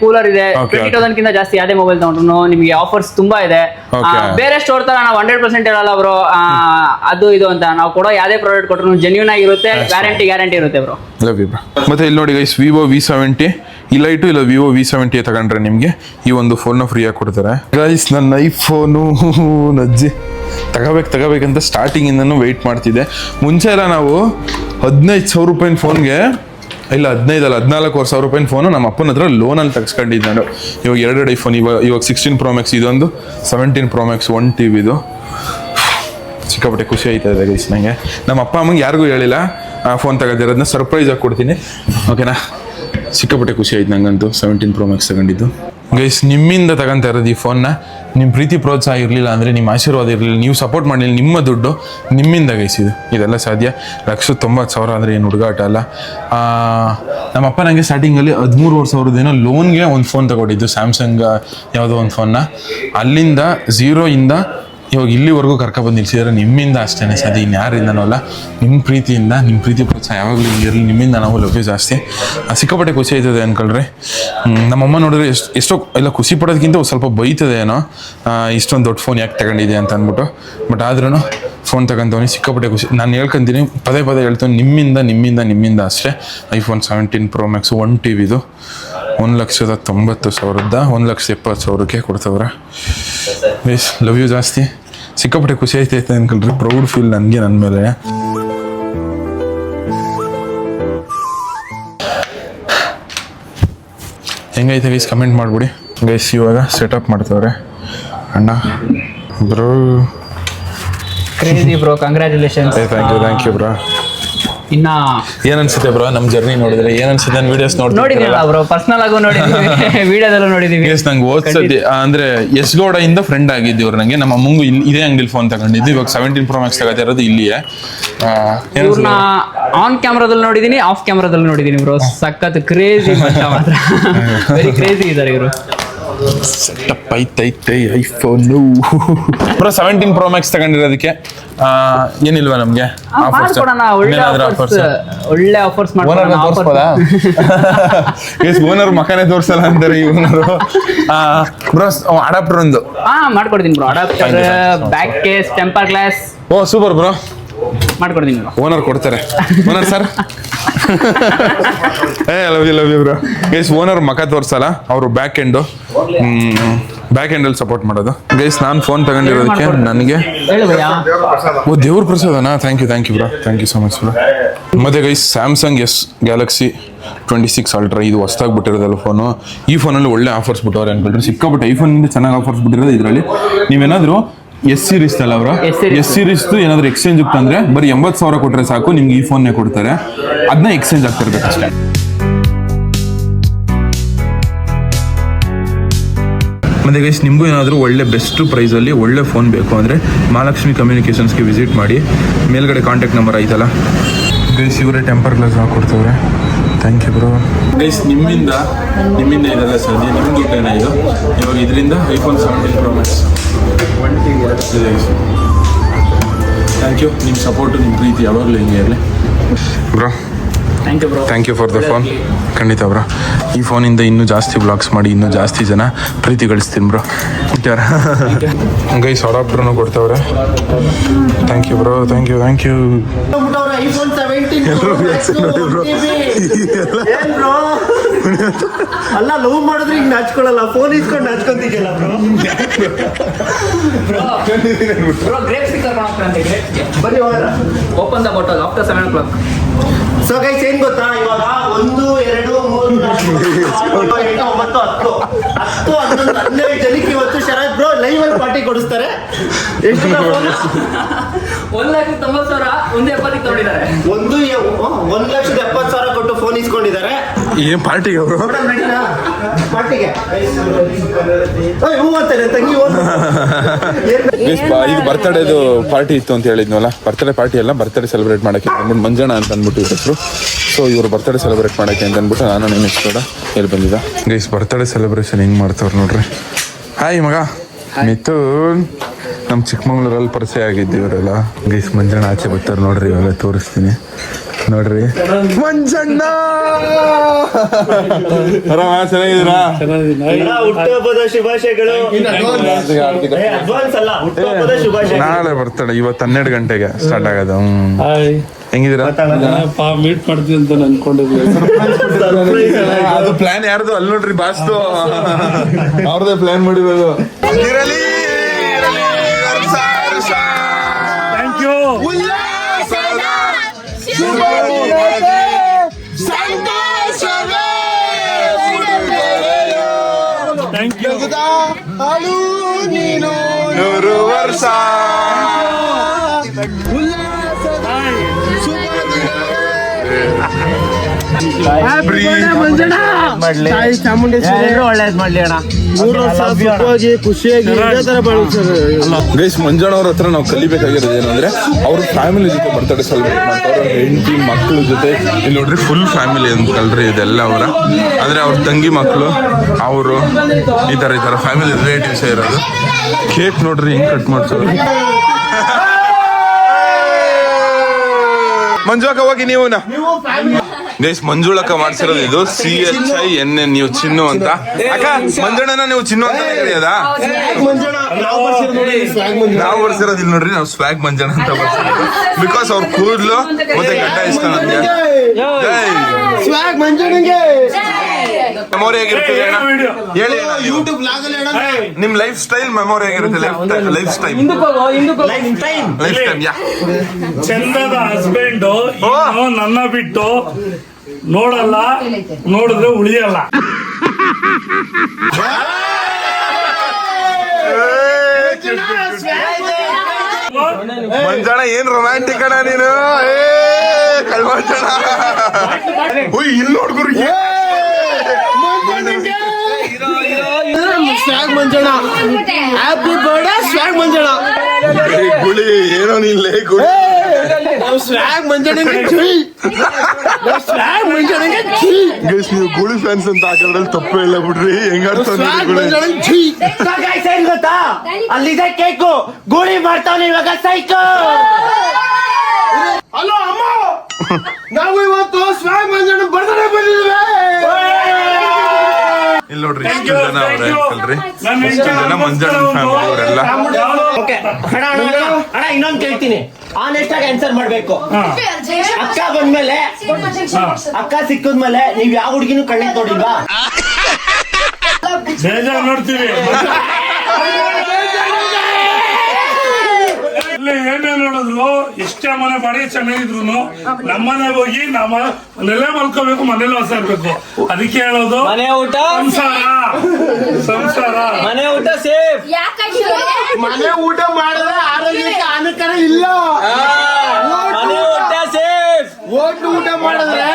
ಕೂಲರ್ ಇದೆ. 20,000 ಕಿಂತ ಜಾಸ್ತಿ ಯಾವುದೇ ಮೊಬೈಲ್ ತಗೊಂಡ್ರು ನಿಮಗೆ ಆಫರ್ಸ್ ತುಂಬಾ ಇದೆ. ಬೇರೆ ಸ್ಟೋರ್ ತರ ನಾವು 100% ಹೇಳಲ್ಲ ಬ್ರೋ, ಅದು ಇದು ಅಂತ. ನಾವು ಕೊಡೋ ಯಾವುದೇ ಪ್ರಾಡಕ್ಟ್ ಕೊಟ್ಟರು ಜೆನ್ಯೂನ್ ಆಗಿರುತ್ತೆ, ಗ್ಯಾರಂಟಿ ಇರುತ್ತೆ ಬ್ರೋ. ಮತ್ತೆ ಇಲ್ಲಿ ನೋಡಿ ಗೈಸ್, ವಿವೋ V70 ಇಲ್ಲೈಟು ಇಲ್ಲ ವಿವೋ V70 ತಗೊಂಡ್ರೆ ನಿಮ್ಗೆ ಈ ಒಂದು ಫೋನ್ ಫ್ರೀ ಆಗಿ ಕೊಡ್ತಾರೆ. ಗೈಸ್ ನನ್ನ ಐಫೋನು ನಜ್ಜಿ ತಗೋಬೇಕಂತ ಸ್ಟಾರ್ಟಿಂಗ್ ಇಂದನೂ ವೆಯ್ಟ್ ಮಾಡ್ತಿದ್ದೆ. ಮುಂಚೆ ಎಲ್ಲ ನಾವು 15,000 ರೂಪಾಯಿ ಫೋನ್ಗೆ, ಇಲ್ಲ 15 ಅಲ್ಲ 14,000 ರೂಪಾಯಿ ಫೋನು ನಮ್ಮ ಅಪ್ಪನ ಹತ್ರ ಲೋನಲ್ಲಿ ತಗ್ಸ್ಕೊಂಡಿದ್ದು ನಾನು. ಇವಾಗ 2 ಐಫೋನ್, ಇವಾಗ 16 Pro Max, ಇದೊಂದು 17 Pro Max 1 TB ಇದು. ಸಿಕ್ಕಾಪಟ್ಟೆ ಖುಷಿ ಆಯ್ತಾ ಇದೆ ಗೈಸ್ ನನಗೆ. ನಮ್ಮ ಅಪ್ಪ ಅಮ್ಮಂಗೆ ಯಾರಿಗೂ ಹೇಳಿಲ್ಲ ಫೋನ್ ತಗೋದಿರೋದನ್ನ, ಸರ್ಪ್ರೈಸ್ ಆಗಿ ಕೊಡ್ತೀನಿ ಓಕೆನಾ. ಸಿಕ್ಕಾಪಟ್ಟೆ ಖುಷಿ ಆಯ್ತು ನಂಗಂತೂ 17 Pro Max ತಗೊಂಡಿದ್ದು. ಗೈಸ್ ನಿಮ್ಮಿಂದ ತಗೊಂತ ಇರೋದು ಈ ಫೋನ್ನ. ನಿಮ್ಮ ಪ್ರೀತಿ ಪ್ರೋತ್ಸಾಹ ಇರಲಿಲ್ಲ ಅಂದರೆ, ನಿಮ್ಮ ಆಶೀರ್ವಾದ ಇರಲಿಲ್ಲ, ನೀವು ಸಪೋರ್ಟ್ ಮಾಡಲಿಲ್ಲ, ನಿಮ್ಮ ದುಡ್ಡು ನಿಮ್ಮಿಂದ ಗೈಸ್ ಇದೆಲ್ಲ ಸಾಧ್ಯ. 1,90,000 ಅಂದರೆ ಏನು ಹುಡುಗಾಟ ಅಲ್ಲ. ನಮ್ಮ ಅಪ್ಪ ನನಗೆ ಸ್ಟಾರ್ಟಿಂಗಲ್ಲಿ 13,000 ಲೋನ್ಗೆ ಒಂದು ಫೋನ್ ತಗೊಂಡಿದ್ದು, ಸ್ಯಾಮ್ಸಂಗ್ ಯಾವುದೋ ಒಂದು ಫೋನ್ನ. ಅಲ್ಲಿಂದ 0 ಇಂದ ಇವಾಗ ಇಲ್ಲಿವರೆಗೂ ಕರ್ಕೊಬಂದು ನಿಲ್ಸಿದ್ರೆ ನಿಮ್ಮಿಂದ ಅಷ್ಟೇ ಸಾಧ್ಯ, ಇನ್ಯಾರಿಂದನೂ ಅಲ್ಲ. ನಿಮ್ಮ ಪ್ರೀತಿಯಿಂದ, ನಿಮ್ಮ ಪ್ರೀತಿ ಪ್ರೋತ್ಸಾಹ ಯಾವಾಗಲೂ ಹಿಂಗಿರಲಿ, ನಿಮ್ಮಿಂದ ನಾವು ಲಭ್ಯ ಜಾಸ್ತಿ. ಸಿಕ್ಕಾಪಟ್ಟೆ ಖುಷಿ ಆಯ್ತದೆ ಅನ್ಕೊಳ್ರಿ. ನಮ್ಮಮ್ಮ ನೋಡಿದ್ರೆ ಎಷ್ಟೋ ಎಲ್ಲ ಖುಷಿ ಪಡೋದಕ್ಕಿಂತ ಸ್ವಲ್ಪ ಬೈತದೆ ಏನೋ, ಇಷ್ಟೊಂದು ದೊಡ್ಡ ಫೋನ್ ಯಾಕೆ ತಗೊಂಡಿದೆ ಅಂತ ಅಂದ್ಬಿಟ್ಟು. ಬಟ್ ಆದ್ರೂ ಫೋನ್ ತಗೊಂತವನಿ, ಸಿಕ್ಕಾಪಟ್ಟೆ ಖುಷಿ. ನಾನು ಹೇಳ್ಕೊಂತೀನಿ, ಪದೇ ಹೇಳ್ತೀನಿ, ನಿಮ್ಮಿಂದ ಅಷ್ಟೇ. ಐಫೋನ್ 17 Pro Max 1 TB ಇದು 1,90,000 1,70,000 ಕೊಡ್ತವ್ರೆ. ಬೇಸ್ ಲವ್ ಯು ಜಾಸ್ತಿ. ಸಿಕ್ಕಾಪಟ್ಟೆ ಖುಷಿ ಆಯ್ತೈತೆ ಅನ್ಕೊಳ್ರಿ. ಪ್ರೌಡ್ ಫೀಲ್ ನನಗೆ ನನ್ನ ಮೇಲೆ. ಹೆಂಗೈತೆ ಗೈಸ್ ಕಮೆಂಟ್ ಮಾಡಿಬಿಡಿ. ಗೈಸ್ ಇವಾಗ ಸೆಟಪ್ ಮಾಡ್ತವ್ರೆ ಅಣ್ಣ bro. Crazy bro, congratulations. Thank you bro. ಇನ್ನ ಏನ್ ಅನ್ಸುತ್ತೆ ಬ್ರೋ ನಮ್ ಜರ್ನಿ ನೋಡಿದ್ರೆ ಏನ್ ಅನ್ಸುತ್ತೆ ನಾನು ವಿಡಿಯೋಸ್ ನೋಡಿದೀನಿ ಬ್ರೋ, ಪರ್ಸನಲ್ ಆಗು ನೋಡಿದೀವಿ, ವಿಡಿಯೋದಲ್ಲೂ ನೋಡಿದೀವಿ. ಎಸ್ ನಂಗೆ ಓದ್ಸತಿ ಅಂದ್ರೆ ಎಸ್ ಗೌಡ ಇಂದ ಫ್ರೆಂಡ್ ಆಗಿದ್ದು ಅವ್ರು ನಂಗೆ. ನಮ್ಮ ಅಮ್ಮಂಗು ಇದೇ ಅಂಗಡಿಲಿ ಫೋನ್ ತಗೊಂಡಿದ್ದು. ಇವಾಗ 17 Pro Max ತಗೋತಿರೋದು ಇಲ್ಲಿಯೇ. ಇವ್ರನ್ನ ಆನ್ ಕ್ಯಾಮ್ರಾದಲ್ಲಿ ನೋಡಿದೀನಿ, ಆಫ್ ಕ್ಯಾಮ್ರಾದಲ್ಲಿ ನೋಡಿದೀನಿ ಬ್ರೋ. ಸಖತ್ ಕ್ರೇಜಿ ಮಚ್ಚ ಮಾತ್ರ, ವೆರಿ ಕ್ರೇಜಿ ಇದಾರೆ ಇವರು. ಸೆಟಪ್ ಐತೈತೆ ಐಫೋನ್ ಬ್ರೋ. 17 Pro Max ತಗೊಂಡಿರೋದಕ್ಕೆ ಏನಿಲ್ವಾ ನಮ್ಗೆ ಮಾಡ್ಕೊಡೋಣ, ಒಳ್ಳೆ ಆಫರ್ಸ್ ಓನರ್ ತೋರಿಸ್ಬೋದಾ? ಓನರ್ ಮಕ್ಕನೇ ತೋರ್ಸಲ್ಲ ಅಂತಾರೆ ಈ ಓನರು. ಬ್ರೋ ಅಡಾಪ್ಟರ್ ಒಂದು ಮಾಡ್ಕೊಡ್ತೀನಿ bro. Adapter, back case, temper glass. Oh super bro, ಮಾಡ್ಕೊಡ್ತೀನಿ ಬ್ರೋ. ಓನರ್ ಕೊಡ್ತಾರೆ. Owner sir love you bro. Guys owner ಮಕ ತೋರ್ಸಲ್ಲ, ಅವರು ಬ್ಯಾಕ್ ಎಂಡು ಅಲ್ಲಿ ಸಪೋರ್ಟ್ ಮಾಡೋದು. ಗೈಸ್ ನಾನು ಫೋನ್ ತಗೊಂಡಿರೋದಕ್ಕೆ ನನಗೆ ಓ ದೇವ್ರ ಪ್ರಸಾದನಾ? Thank you bro, thank you so much bro. ಮತ್ತೆ ಗೈಸ್ ಸ್ಯಾಮ್ಸಂಗ್ Galaxy 26 Ultra ಇದು ಹೊಸದಾಗಿ ಬಿಟ್ಟಿರೋದಲ್ಲ ಫೋನು. ಈ ಫೋನಲ್ಲಿ ಒಳ್ಳೆ ಆಫರ್ಸ್ ಬಿಟ್ಟವ್ರೆ ಅನ್ಕೊಳ್ರಿ. ಸಿಕ್ಕಾಬಿಟ್ಟು ಐಫೋನಿಂದ ಚೆನ್ನಾಗಿ ಆಫರ್ಸ್ ಬಿಟ್ಟಿರೋದು ಇದರಲ್ಲಿ. ನೀವೇನಾದರೂ ಎಸ್ ಸೀರೀಸ್ ಅಲ್ಲ ಅವರ ಎಸ್ ಸೀರೀಸ್ ಏನಾದ್ರು ಎಕ್ಸ್ಚೇಂಜ್ ತಂದ್ರೆ ಬರೀ 80,000 ಕೊಟ್ರೆ ಸಾಕು, ನಿಮ್ಗೆ ಈ ಫೋನ್ನೇ ಕೊಡ್ತಾರೆ. ಅದನ್ನ ಎಕ್ಸ್ಚೇಂಜ್ ಆಗ್ತಿರ್ಬೇಕು ಅಷ್ಟೇ. ಮತ್ತೆ ಗೈಸ್ ನಿಮಗೂ ಏನಾದರೂ ಒಳ್ಳೆ ಬೆಸ್ಟ್ ಪ್ರೈಸಲ್ಲಿ ಒಳ್ಳೆ ಫೋನ್ ಬೇಕು ಅಂದರೆ ಮಹಾಲಕ್ಷ್ಮಿ ಕಮ್ಯುನಿಕೇಷನ್ಸ್ಗೆ ವಿಸಿಟ್ ಮಾಡಿ. ಮೇಲ್ಗಡೆ ಕಾಂಟ್ಯಾಕ್ಟ್ ನಂಬರ್ ಐತಲ್ಲ ಗೈಸ್, ಇವರೇ ಟೆಂಪರ್ ಗ್ಲಾಸ್ ಹಾಕೊಡ್ತವ್ರೆ. Thank you bro. ಗೈಸ್ ನಿಮ್ಮಿಂದ ಇದೆಲ್ಲ ಸದ್ಯ ನಿಮ್ಮ ದುಡ್ಡೇನ ಇದು. ಇವಾಗ ಇದರಿಂದ iPhone 17 Pro Max thank you. ನಿಮ್ಮ ಸಪೋರ್ಟು ನಿಮ್ಮ ಪ್ರೀತಿ ಯಾವಾಗಲೂ ಹಿಂಗೆ ಇರಲಿ bro. Thank you for the phone. ಖಂಡಿತ ಬ್ರೋ, ಈ ಫೋನಿಂದ ಇನ್ನೂ ಜಾಸ್ತಿ ಬ್ಲಾಗ್ಸ್ ಮಾಡಿ ಇನ್ನೂ ಜಾಸ್ತಿ ಜನ ಪ್ರೀತಿ ಗಳಿಸ್ತೀನಿ ಬ್ರೋ. ಗೈಸ್ ಅಡಾಪ್ಟರ್ನು ಕೊಡ್ತಾವ್ರೆ. Thank you bro, thank you. IPhone 17 ಅಲ್ಲ ಲವ್ ಮಾಡಿದ್ರೆ ಈಗ ನಾಚ್ಕೊಳ್ಳಲ್ಲ, ಫೋನ್ ಇಸ್ಕೊಂಡು ನಾಚ್ಕೊಂತಿದ್ಯಲ್ಲ ಬ್ರೋ. ಬನ್ನಿ open the bottle after 7 o'clock. So guys ಏನ್ ಗೊತ್ತಾ, ಇವಾಗ 1 2 3 4 5 6 7 8 9 10 11 12 ಜನಕ್ಕೆ ಇವತ್ತು ಶರತ್ ಬ್ರೋ ಲೈವ್ ಅಲ್ಲಿ ಪಾರ್ಟಿ ಕೊಡಿಸ್ತಾರೆ. ಎಷ್ಟು 1,90,000 1,70,000 ತಗೊಂಡಿದ್ದಾರೆ. 1,70,000 ಕೊಟ್ಟು ಫೋನ್ ಇಸ್ಕೊಂಡಿದ್ದಾರೆ. ಏನ್ ಪಾರ್ಟಿಗೆ ಅವರು? ಪಾರ್ಟಿಗೆ ಹೂ ಅಂತಾರೆ ತಂಗಿ. ಇದು ಬರ್ತಡೇದು ಪಾರ್ಟಿ ಇತ್ತು ಅಂತ ಹೇಳಿದ್ನಲ್ಲ. ಬರ್ತಡೇ ಪಾರ್ಟಿ ಅಲ್ಲ, ಬರ್ತಡೇ ಸೆಲೆಬ್ರೇಟ್ ಮಾಡಕ್ಕೆ ಅಂದ್ಬಿಟ್ಟು ಮಂಜಣ್ಣ ಅಂತ ಅಂದ್ಬಿಟ್ಟು ಹೆಸರು. ಸೊ ಇವರು ಬರ್ತಡೇ ಸೆಲೆಬ್ರೇಟ್ ಮಾಡಕ್ಕೆ ಅಂತ ಅಂದ್ಬಿಟ್ಟು ನಾನು ನೆನೆಸ್ ಕೂಡ ಹೇಳಿ ಬಂದಿದ್ದ. ಗೈಸ್ ಬರ್ತಡೇ ಸೆಲೆಬ್ರೇಷನ್ ಹೆಂಗ್ ಮಾಡ್ತಾವ್ರು ನೋಡ್ರಿ. ಹಾಯ್ ಮಗ ಮಿಥುನ್, ನಮ್ಮ ಚಿಕ್ಕಮಂಗ್ಳೂರಲ್ಲಿ ಪರಿಚಯ ಆಗಿದ್ದು ಇವರೆಲ್ಲ. ಗೈಸ್ ಮಂಜಣ್ಣ ಆಚೆ ಬರ್ತಾರೆ ನೋಡ್ರಿ, ಇವಾಗ ತೋರಿಸ್ತೀನಿ ನೋಡ್ರಿ. ಮಂಜಣ್ಣ ಚೆನ್ನಾಗಿದ್ದೀರಾ? ಹುಟ್ಟುಹಬ್ಬದ ಶುಭಾಶಯಗಳು. ನಾಳೆ ಬರ್ತಡೆ, ಇವತ್ತು 12 ಗಂಟೆಗೆ ಸ್ಟಾರ್ಟ್ ಆಗೋದು. ಹೆಂಗಿದ್ದೀರಾ? ಮೀಟ್ ಮಾಡ್ತೀವಿ ಅಂತ ಅನ್ಕೊಂಡಿದ್ವಿ. ಅದು ಪ್ಲಾನ್ ಯಾರ್ದು ಅಲ್ಲಿ ನೋಡ್ರಿ, ಬಾಸ್ದು ಅವ್ರದೇ ಪ್ಲಾನ್ ಮಾಡಿರೋದು. Thank you. Thank you. ನೀನು 100 ವರ್ಷ. ಒಳ್ಳೇದ್ ಮಾಡ್ಲಿ ಅಣ್ಣ. 3 ವರ್ಷ ಸುಖವಾಗಿ ಖುಷಿಯಾಗಿ ಇದೇ ತರ ಬಾಳ್ತಾರೆ. ಗೈಸ್ ಮಂಜಣ್ಣ ಅವ್ರ ಹತ್ರ ನಾವು ಕಲಿಬೇಕಾಗಿರೋದು ಏನಂದ್ರೆ, ಅವ್ರ ಫ್ಯಾಮಿಲಿ ಜೊತೆ ಬರ್ತಡೇ ಸೆಲೆಬ್ರೇಟ್ ಮಾಡ್ತಾರೆ. ಹೆಂಡತಿ ಮಕ್ಕಳ ಜೊತೆ ಇಲ್ಲಿ ನೋಡ್ರಿ ಫುಲ್ ಫ್ಯಾಮಿಲಿ ಅಂದ್ಕಲ್ರಿ ಇದೆಲ್ಲ ಅವರ. ಅಂದ್ರೆ ಅವ್ರ ತಂಗಿ ಮಕ್ಕಳು, ಅವರು ಈ ತರ ಫ್ಯಾಮಿಲಿ ರಿಲೇಟಿವ್ಸ್ ಇರೋದು. ಕೇಕ್ ನೋಡ್ರಿ ಹೆಂಗ್ ಕಟ್ ಮಾಡ್ತಾರೆ. ಮಂಜುಳಕ್ಕ ಹೋಗಿ ನೀವು ಗೈಸ್, ಮಂಜುಳಕ್ಕ ಮಾಡ್ಸಿರೋದು ಇದು CHINN ನೀವು ಚಿನ್ನು ಅಂತ. ಅಕ್ಕ ಮಂಜಣ್ಣನ ನೀವು ಚಿನ್ನು ಅಂತ ಕರೆಯೋದಾ? ನಾವು ಬರ್ಸಿರೋದು ಇಲ್ಲಿ ನೋಡ್ರಿ, ನಾವು ಸ್ವ್ಯಾಗ್ ಮಂಜಣ್ಣ ಅಂತ ಬರ್ಸಿರೋದು. ಬಿಕಾಸ್ ಅವ್ರ ಕೂದಲು ಮತ್ತೆ ಗಡ್ಡ ಇಷ್ಟ ನಮ್ಗೆ. ಮೆಮೊರಿ ಆಗಿರ್ತದೆ ಹೇಳಿ, ನಿಮ್ ಲೈಫ್ ಸ್ಟೈಲ್ ಮೆಮೊರಿ ಆಗಿರುತ್ತೆ. ಲೈಫ್ ಟೈಮ್ ಯಾ ಚಂದದ ಹಸ್ಬೆಂಡ್ ನನ್ನ ಬಿಟ್ಟು ನೋಡಲ್ಲ, ನೋಡಿದ್ರೆ ಉಳಿಯಲ್ಲ. ಮಂಜಣ್ಣ ಏನ್ ರೊಮ್ಯಾಂಟಿಕ್ ಅಣ್ಣ ನೀನು. ಕಳ್ಮಂಜಣ ಓಯ್ ಇಲ್ಲಿ ನೋಡ್ಗುರು swag Manjanna happy birthday swag Manjanna ಗುಳಿ ಏನೋ ನಿಲ್ಲೇ ಗುಳಿ ನಾವು ಸ್ವಾಗ್ ಮಂಜಣ್ಣಗೆ ಸ್ವಾಗ್ ಮಂಜಣ್ಣಗೆ ಗೈಸ್ ನೀವು ಗುಳಿ ಫ್ಯಾನ್ಸ್ ಅಂತ ಹಾಕೋದ್ರಲ್ಲಿ ತಪ್ಪೇ ಇಲ್ಲ ಬಿಡ್ರಿ ಹೆಂಗಾಡ್ತ ಸ್ವಾಗ್ ಮಂಜಣ್ಣಗೆ ಗೊತ್ತಾ ಅಲ್ಲಿದೆ ಕೇಕು ಗೋಳಿ ಮಾಡ್ತಾವನೆ ಇವಾಗ ಸೈಕೋ. ಹಲೋ ಅಮ್ಮ, ನಾವು ಇವತ್ತು ಸ್ವಾಗ್ ಮಂಜಣ್ಣ ಬರ್ತ್ಡೇ ಬಂದಿದ್ದೀವಿ. ಇಲ್ಲಿ ನೋಡ್ರಿ ಇಷ್ಟು ಜನ ಅವ್ರೆ ಅಲ್ರಿ, ಇಷ್ಟು ಜನ ಮಂಜಣ್ಣ ಫ್ಯಾಮಿಲಿ ಅವರೆಲ್ಲ. ಅಣ್ಣ ಇನ್ನೊಂದು ಕೇಳ್ತೀನಿ, ಆನೆಸ್ಟ್ ಆಗಿ ಆನ್ಸರ್ ಮಾಡ್ಬೇಕು. ಅಕ್ಕ ಬಂದ್ಮೇಲೆ ಅಕ್ಕ ಸಿಕ್ಕದ್ಮೇಲೆ ನೀವ್ ಯಾವ ಹುಡುಗಿನೂ ಕಣ್ಣಿಗೆ ನೋಡಿಲ್ವಾ? ಬೇಜಾರ್ ನೋಡ್ತೀವಿ. ಇಲ್ಲಿ ಏನೇ ನೋಡಿದ್ರು ಎಷ್ಟೇ ಮನೆ ಬಾಡಿಗೆ ಚೆನ್ನಾಗಿದ್ರು ನಮ್ಮನೆ ಹೋಗಿ ನಮ್ಮ ಮನೆಯಲ್ಲೇ ಮಲ್ಕೋಬೇಕು, ಮನೇಲಿ ವಾಸ ಇರ್ಬೇಕು. ಅದಕ್ಕೆ ಹೇಳೋದು ಮನೆ ಊಟ ಸಂಸಾರ ಮನೆ ಊಟ ಸೇಫ್. ಮನೆ ಊಟ ಮಾಡಿದ್ರೆ ಆರೋಗ್ಯಕ್ಕೆ ಹಾನಿಕರ ಇಲ್ಲ. ಮನೆ ಊಟ ಸೇಫ್. ಹೋಟ್ಲು ಊಟ ಮಾಡಿದ್ರೆ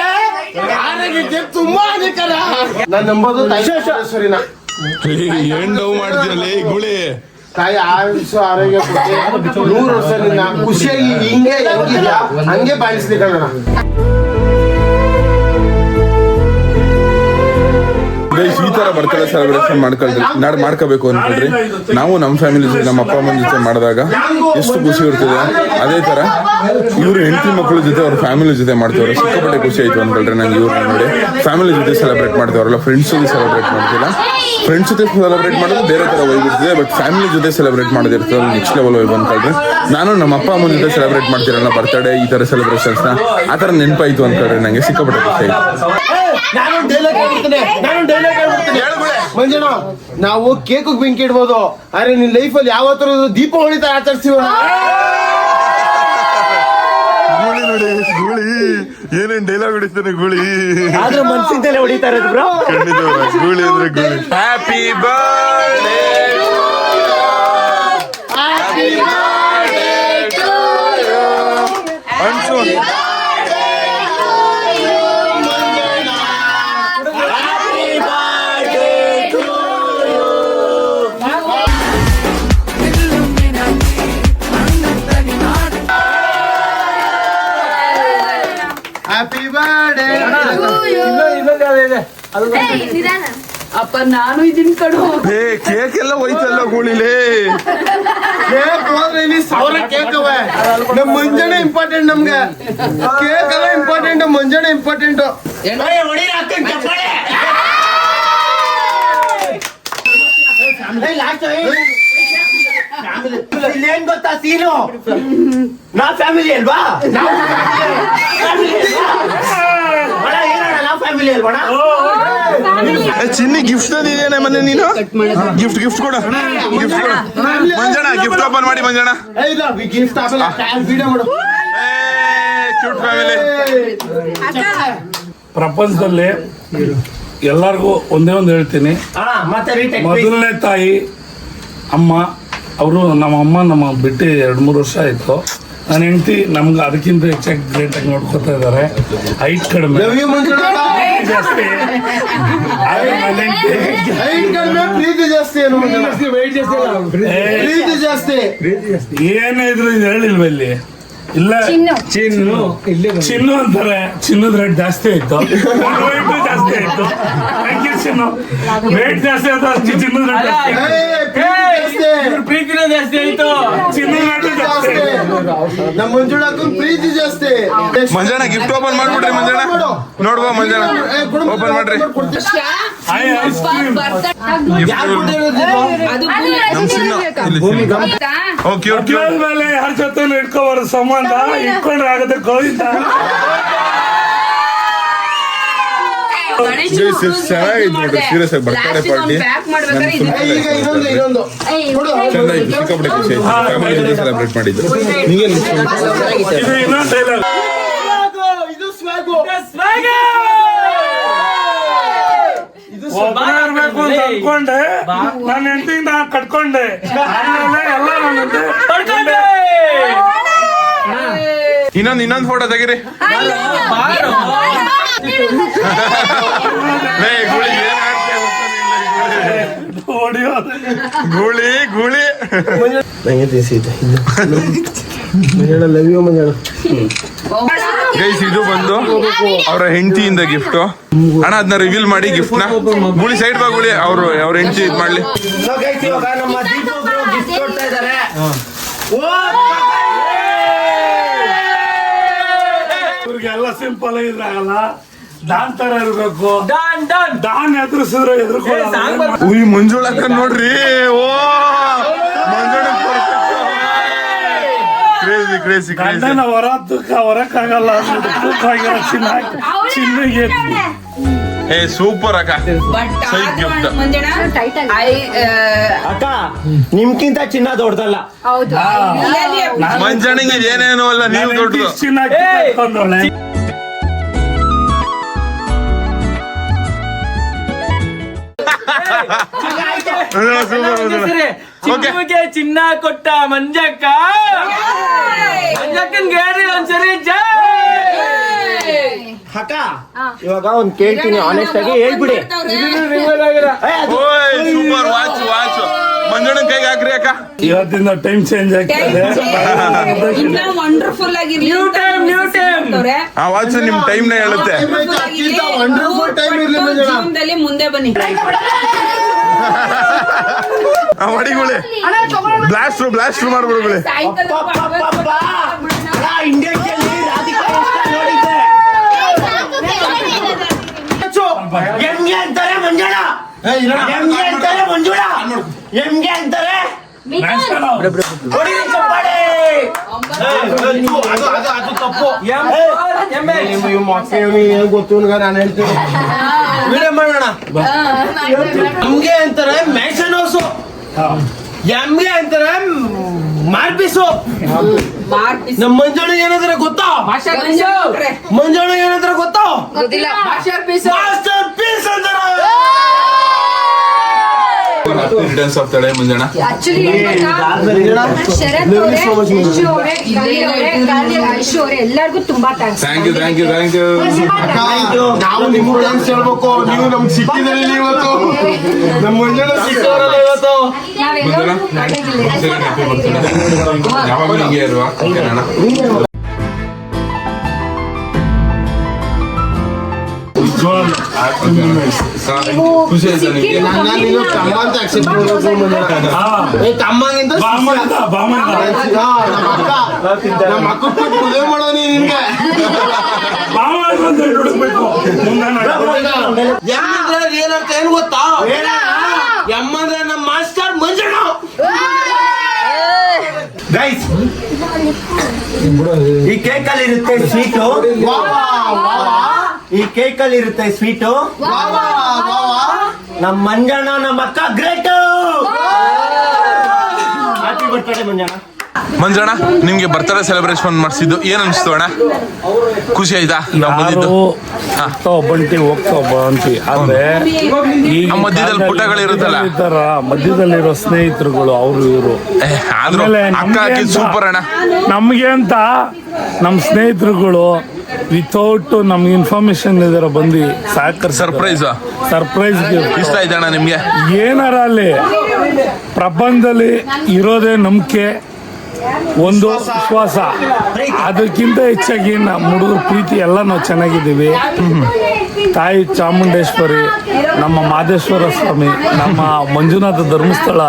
ಆರೋಗ್ಯಕ್ಕೆ ತುಂಬಾ ಹಾನಿಕರ. ನಾನು ನಂಬೋದು ಸರಿನಾ? ಏನ್ ಡೌ ಮಾಡ್ತೀರಲ್ಲ ಗುಳಿ. ತಾಯಿ ಆಯುಷು ಆರೋಗ್ಯ ಕೊಟ್ಟು 100 ವರ್ಷ ನಿನ್ನ ಖುಷಿಯಾಗಿ ಹಿಂಗೆ ಹೆಂಗಿದ್ಯಾ ಹಂಗೆ ಬಾಳಿಸ್ಲಿ ಕಣ. ಗೈಸ್ ಈ ತರ ಬರ್ತಡೇ ಸೆಲೆಬ್ರೇಷನ್ ಮಾಡ್ಕೋಬೇಕು ಅನ್ಕೊಳ್ರಿ. ನಾವು ನಮ್ಮ ಫ್ಯಾಮಿಲಿ ಜೊತೆ ನಮ್ಮ ಅಪ್ಪ ಅಮ್ಮನ ಜೊತೆ ಮಾಡಿದಾಗ ಎಷ್ಟು ಖುಷಿ ಇರ್ತದೆ, ಅದೇ ತರ ಇವ್ರು ಹೆಂಡತಿ ಮಕ್ಕಳ ಜೊತೆ ಅವ್ರ ಫ್ಯಾಮಿಲಿ ಜೊತೆ ಮಾಡ್ತವ್ರೆ. ಸಿಕ್ಕಾಪಟ್ಟೆ ಖುಷಿ ಆಯ್ತು ಅನ್ಕೊಳ್ರಿ ನಂಗೆ ಇವ್ರನ್ನ ನೋಡಿ. ಫ್ಯಾಮಿಲಿ ಜೊತೆ ಸೆಲೆಬ್ರೇಟ್ ಮಾಡ್ತವ್ರಲ್ಲ, ಫ್ರೆಂಡ್ಸ್ ಜೊತೆ ಸೆಲೆಬ್ರೇಟ್ ಮಾಡ್ತಿಲ್ಲ. ಫ್ರೆಂಡ್ಸ್ ಜೊತೆ ಸೆಲೆಬ್ರೇಟ್ ಮಾಡೋದು ಬೇರೆ ತರ ವೈಬ್ ಇರ್ತದೆ, ಬಟ್ ಫ್ಯಾಮಿಲಿ ಜೊತೆ ಸೆಲೆಬ್ರೇಟ್ ಮಾಡೋದಿರ್ತದೆ ನೆಕ್ಸ್ಟ್ ಲೆವೆಲ್ ವೈಬ್ ಅನ್ಕೊಳ್ರಿ. ನಾನು ನಮ್ಮ ಅಪ್ಪ ಅಮ್ಮನ ಜೊತೆ ಸೆಲೆಬ್ರೇಟ್ ಮಾಡ್ತಿರಲ್ಲ ಬರ್ತಡೇ ಈ ತರ ಸೆಲೆಬ್ರೇಷನ್ಸ್ ನ, ಆ ತರ ನೆನಪಾಯ್ತು ಅನ್ಕೊಳ್ರಿ ನಂಗೆ ಸಿಕ್ಕಾಪಟ್ಟೆ ಖುಷಿ ಆಯ್ತು. ನಾನು ಡೈಲಾಗ್ ಹೇಳ್ಬಿಡ್ತೀನಿ ಮಂಜಣ್ಣ, ನಾವು ಕೇಕ್ ಬೆಂಕಿ ಇಡ್ಬೋದು, ಆದ್ರೆ ನಿನ್ ಲೈಫಲ್ಲಿ ಯಾವತ್ತೂ ದೀಪಾವಳಿ ತರ ಆಚರಿಸ್ತೀವ. ಗುಳಿ ನೋಡಿ ಗುಳಿ ಏನೇನ್ ಡೈಲಾಗ್ ಹೊಡಿತಾನೆ ಗುಳಿ. ಆದ್ರೆ ಮನ್ಸಿಂದಲೇ ಹೊಡಿತಾ ಇರೋದು ಬ್ರೋ. ಖಂಡಿತ ಗುಳಿ ಅಂದ್ರೆ ಗುಳಿ. ಹ್ಯಾಪಿ ಬರ್ಡೇ ಅನ್ಸೋನ್ ಹ್ಯಾಪಿ ಬರ್ಡೇ. ಅಪ್ಪ ನಾನು ಇದನ್ ಕಡು ಏ ಕೇಕ್ ಎಲ್ಲ ಹೋಯ್ತಲ್ಲ ಗುಳಿಲೇ. ಕೇಕ್ ಹೋದ್ರೆ ಇಲ್ಲಿ 1000 ಕೇಕ್ ಅವೆ. ನಮ್ ಮಂಜಣ್ಣ ಇಂಪಾರ್ಟೆಂಟ್, ನಮ್ಗೆ ಕೇಕ್ ಎಲ್ಲ ಇಂಪಾರ್ಟೆಂಟ್, ಮಂಜಣ್ಣ ಇಂಪಾರ್ಟೆಂಟ್. ಇಲ್ಲೇನ್ ಗೊತ್ತಾ ಸೀನು, ನಾ ಫ್ಯಾಮಿಲಿ ಅಲ್ವಾ? ನಾವು ಫ್ಯಾಮಿಲಿ ಅಲ್ವಾ? ಚಿನ್ನಿ ಗಿಫ್ಟ್ ತಂದಿದ್ದೇನೆ ಮೊನ್ನೆ ನೀನು. ಗಿಫ್ಟ್ ಕೊಡ, ಗಿಫ್ಟ್ ಕೊಡ ಮಂಜಣ್ಣ. ಗಿಫ್ಟ್ ಓಪನ್ ಮಾಡಿ ಮಂಜಣ್ಣ. ಗಿಫ್ಟ್ ವಿಡಿಯೋ ಮಾಡು. Cute family. ಪ್ರಪಂಚದಲ್ಲಿ ಎಲ್ಲರಿಗೂ ಒಂದೇ ಒಂದು ಹೇಳ್ತೀನಿ, ಮೊದಲನೇ ತಾಯಿ ಅಮ್ಮ. ಅವರು ನಮ್ಮ ಅಮ್ಮ ನಮ್ಮ ಬಿಟ್ಟು 2-3 ವರ್ಷ ಆಯ್ತು. ನನ್ನ ಹೆಂಡತಿ ನಮ್ಗೆ ಅದಕ್ಕಿಂತ ಹೆಚ್ಚಾಗಿ ಗ್ರೇಟ್ ಆಗಿ ನೋಡ್ಕೊತಾ ಇದ್ದಾರೆ. ಹೈಟ್ ಕಡಿಮೆ ಜಾಸ್ತಿ, ಆದ್ರೆ ನನ್ನ ಪ್ರೀತಿ ಜಾಸ್ತಿ ಏನು ಪ್ರೀತಿ ಜಾಸ್ತಿ ಏನೇ ಇದ್ರು ಇದು ಹೇಳಿಲ್ವ ಇಲ್ಲಿ? ಇಲ್ಲ ಚಿನ್ನು ಅಂತಾರೆ. ಚಿನ್ನದ ರೇಟ್ ಜಾಸ್ತಿ ಆಯ್ತು, ವೇಟ್ ಜಾಸ್ತಿ ಆಯ್ತು. Thank you Chinnu. ವೇಟ್ ಜಾಸ್ತಿ ಆಯ್ತು ಅಷ್ಟು ಚಿನ್ನದ ರೇಟ್ ಜಾಸ್ತಿ ಆಯ್ತು. ಪ್ರೀತಿನ ಜಾಸ್ತಿ ಆಯ್ತು, ಚಿನ್ನದ ರೇಟ್ ಜಾಸ್ತಿ ಆಯ್ತು. ನಮ್ಮ ಮಂಜುಳಕ್ಕೂ ಪ್ರೀತಿ ಜಾಸ್ತಿ. ಮಂಜಣ್ಣ ಗಿಫ್ಟ್ ಓಪನ್ ಮಾಡ್ಬಿಡ್ರಿ ಮಂಜಣ್ಣ. ನೋಡ್ಬೋ ಮಂಜಣ್ಣ ಓಪನ್ ಮಾಡ್ರಿ. ಐಸ್ ಕ್ರೀಮ್ ಮೇಲೆ ಯಾರ ಜೊತೆ ಇಟ್ಕೋಬಾರ್ದು ಸಂಬಂಧ, ಇಟ್ಕೊಂಡ್ರೆ ಆಗತ್ತೆ ಗೋವಿಂದ. ಚೆನ್ನಾಗಿತ್ತು ನೋಡ್ರಿ, ಸೀರಿಯಸ್ ಆಗಿ ಬರ್ತಡೇ ಪಾರ್ಟಿ ಈಗ ಇನ್ನೊಂದು ಚಂದ ಇತ್ತು, ಸಿಕ್ಕಾಪಟ್ಟೆ ಖುಷಿ ಆಯ್ತು. ಫ್ಯಾಮಿಲಿ ಜೊತೆ ಸೆಲೆಬ್ರೇಟ್ ಮಾಡಿದ್ದು. ನಿಂಗೆ ಇದು ಇನ್ನೊಂದು ಡೈಲಾಗ್. ಇದು ಸ್ವಾಗು. ಒಬ್ಬನೇ ಇರ್ಬೇಕು ಅಂತ ಅನ್ಕೊಂಡೆ, ನನ್ನ ಹೆಂಡತಿಗೆ ನಾ ಕಟ್ಕೊಂಡೆ. ಆಮೇಲೆ ಎಲ್ಲ ನನ್ನ ಇನ್ನೊಂದು ಫೋಟೋ ತೆಗಿರಿ. ಗೂಳಿ ಗೂಳಿ ನಂಗೆ ತಿಳಿಸಿದ್ದೆ Manjanna love you Manjanna. Guys ಇದು ಬಂದು ಅವರ ಹೆಂಡತಿಯಿಂದ ಗಿಫ್ಟ್. ಅಣ್ಣ ಅದನ್ನ ರಿವೀಲ್ ಮಾಡಿ ಗಿಫ್ಟ್ ನ. ಗೂಳಿ ಸೈಡ್ ಬಾ ಗೂಳಿ. ಅವ್ರ ಹೆಂಡತಿ ಇದ್ ಮಾಡ್ಲಿ. ಇವಾಗ ನಮ್ಮ ದೀಪು ಒಬ್ರು ಗಿಫ್ಟ್ ಕೊಡ್ತಾ ಇದಾರೆ. ಇವ್ರಿಗೆಲ್ಲ ಸಿಂಪಲ್ ಇದ್ರಾಗಲ್ಲ, ಡಾನ್ ತರ ಇರ್ಬೇಕು. ಡಾನ್ ಎದುರಿಸಿದ್ರೆ ಎದುರ್ಕೊಳ್ಳ. ಉಯ್ ಮಂಜುಳಕ್ಕ ನೋಡ್ರಿ. ಓ ಮಂಜುಳ ಕ್ರೇಜಿ ಕ್ರೇಜಿ ಕ್ರೇಜಿ. ಗಂಡನ ಹೊರಕ್ಕಾಗಲ್ಲ ಚಿನ್ನಿಗೆ. ಏ ಸೂಪರ್ ಅಕ್ಕ. Side gift. ಅಕ್ಕ ನಿಮ್ಗಿಂತ ಚಿನ್ನ ದೊಡ್ಡದಲ್ಲ. ಮಂಜನಿಗೆ ಏನೇನು ಅಲ್ಲ, ನೀವು ದೊಡ್ಡದು. ಚಿನ್ನುಗೆ ಚಿನ್ನ ಕೊಟ್ಟ ಮಂಜಕ್ಕ. ಮಂಜಕ್ಕನ್ ಗೇರಿ ಒಂದ್ಸರಿ ಜೈ. ಅಕ್ಕ ಇವಾಗ ಒಂದ್ ಕೇಳ್ತೀನಿ, ಆನೆಸ್ಟ್ ಆಗಿ ಹೇಳ್ಬಿಡಿ. ಸೂಪರ್ ವಾಚ್ ವಾಚ್ ಮಂಜಣ್ಣನ ಕೈಗೆ ಹಾಕ್ರಿ ಅಕ್ಕ. ಇವತ್ತಿಂದ ಟೈಮ್ ಚೇಂಜ್ ಆಗ್ತದೆ. ವಂಡರ್ಫುಲ್ ಆಗಿರ್ಲಿ. ಆ ವಾಚ್ ನಿಮ್ ಟೈಮ್ ನ ಹೇಳುತ್ತೆ. ಜೀವನದಲ್ಲಿ ಮುಂದೆ ಬನ್ನಿ. ಹೊಡಿಗುಳಿ ಬ್ಲಾಸ್ಟ್ ಮಾಡ್ಬಿಡುಗುಳಿ. ಇಂಡಿಯಾದಲ್ಲಿ ರಾಧಿಕಾ ಎಷ್ಟ ನೋಡಿದ್ದೆ. ಎಮ್ಗೆ ಅಂತಾರೆ ಮಂಜುಳ, ಎಮ್ಗೆ ಅಂತಾರೆ ಮಂಜುಳ, ಎಮ್ಗೆ ಅಂತಾರೆ ಹೊಡಿರಿ ಚಪ್ಪಾಳೆ. ಅದು ತಪ್ಪು. ಗೊತ್ತು ನಾನು ಹೇಳ್ತೀನಿ. ವಿಡಿಯೋ ಮಾಡೋಣ. ಎಮ್ಗೆ ಅಂತಾರೆ ಮ್ಯಾಕ್ಸನೋಸು, ಎಮ್ಗೆ ಅಂತಾರೆ ಮಾರ್ಪಿಸು. ನಮ್ಮ ಮಂಜಣ್ಣ ಏನಾದ್ರೆ ಗೊತ್ತಾ? ಮಂಜಣ್ಣ ಏನಾದ್ರೆ ಗೊತ್ತಾ? ಮಾಸ್ಟರ್ ಪೀಸ್ ಅಂತಾರೆ. ರಿಟರ್ನ್ಸ್ ಆಫ್ ತಡೆ ಮಂಜಣ್ಣ. ಎಲ್ಲರಿಗೂ ತುಂಬಾ ಥ್ಯಾಂಕ್ ಯು. ನಾವು ನಿಮ್ ಫ್ರೆಂಡ್ಸ್ ಹೇಳ್ಬೇಕು, ನೀವು ನಮ್ಗೆ ಸಿಕ್ಕಿದಲ್ಲಿ ಇವತ್ತು ನಮ್ಮ ಮಂಜಣ್ಣ ಸಿಕ್ಕೋರಲ್ಲ ಇವತ್ತು. ಯಾವಾಗಲೂ ಹಿಂಗೆ ಇರುವ ಖುಷಿ ಆಯ್ತಾ ನಿಮಗೆ? ನಾನು ತಮ್ಮ ಅಂತ ಅಕ್ಸೆಪ್ಟ್ ಮಾಡಬೇಕು ಮಂಜಣ್ಣ. ತಮ್ಮಗಿಂತ ನಮ್ಮ ಅಕ್ಕ ಮದುವೆ ಮಾಡೋ ನಿನ್ಗೆ ಯಮ್ಮಂದ್ರೆ ಏನಂತ ಏನ್ ಗೊತ್ತಾ? ಯಮ್ಮಂದ್ರೆ ನಮ್ಮ ಮಾಸ್ಟರ್ ಮಂಜಣ್ಣ. ಗೈಸ್ ಈ ಕೇಕ್ ಅಲ್ಲಿ ಇರುತ್ತೆ ಸ್ವೀಟು. ಈ ಕೇಕ್ ಅಲ್ಲಿ ಇರುತ್ತೆ ಸ್ವೀಟು. ನಮ್ಮ ಮಂಜಣ್ಣ ನಮ್ಮ ಅಕ್ಕ great. Happy birthday Manjanna. Manjanna ನಿಮ್ಗೆ ಬರ್ತಾರೆ ಸೆಲೆಬ್ರೇಷನ್ ಮಾಡಿಸಿದ್ದು ಏನ್ ಅನಿಸ್ತು ಅಣ್ಣ? ಖುಷಿ ಆಯ್ತಾ ನಾವು ಬಂದಿದ್ದು? ಒಬ್ಬಂಟಿ ಹೋಗ್ತಾ ಒಬ್ಬಂಟಿ. ಆದ್ರೆ ಆ ಮಧ್ಯದಲ್ಲಿ ಪುಟಗಳಿರುತ್ತಲ್ಲ, ಮಧ್ಯದಲ್ಲಿರೋ ಸ್ನೇಹಿತರುಗಳು ಅವರು ಇವರು. ಅಕ್ಕ ಹಾಕಿದ್ ಸೂಪರ್ ಅಣ್ಣ. ನಮ್ಗೆ ಅಂತ ನಮ್ ಸ್ನೇಹಿತರುಗಳು ವಿತೌಟ್ ನಮ್ಗೆ ಇನ್ಫಾರ್ಮೇಶನ್ ಇದಾರ ಬಂದು ಸರ್ಪ್ರೈಸ್ ಇಷ್ಟ ಆಯ್ತಣ್ಣ ನಿಮ್ಗೆ? ಏನಾರ ಅಲ್ಲಿ ಪ್ರಪಂಚದಲ್ಲಿ ಇರೋದೇ ನಂಬಿಕೆ, ಒಂದು ವಿಶ್ವಾಸ. ಅದಕ್ಕಿಂತ ಹೆಚ್ಚಾಗಿ ನಮ್ಮ ಹುಡುಗರ ಪ್ರೀತಿ ಎಲ್ಲ ನಾವು ಚೆನ್ನಾಗಿದ್ದೀವಿ. ತಾಯಿ ಚಾಮುಂಡೇಶ್ವರಿ, ನಮ್ಮ ಮಾದೇಶ್ವರ ಸ್ವಾಮಿ, ನಮ್ಮ ಮಂಜುನಾಥ ಧರ್ಮಸ್ಥಳ,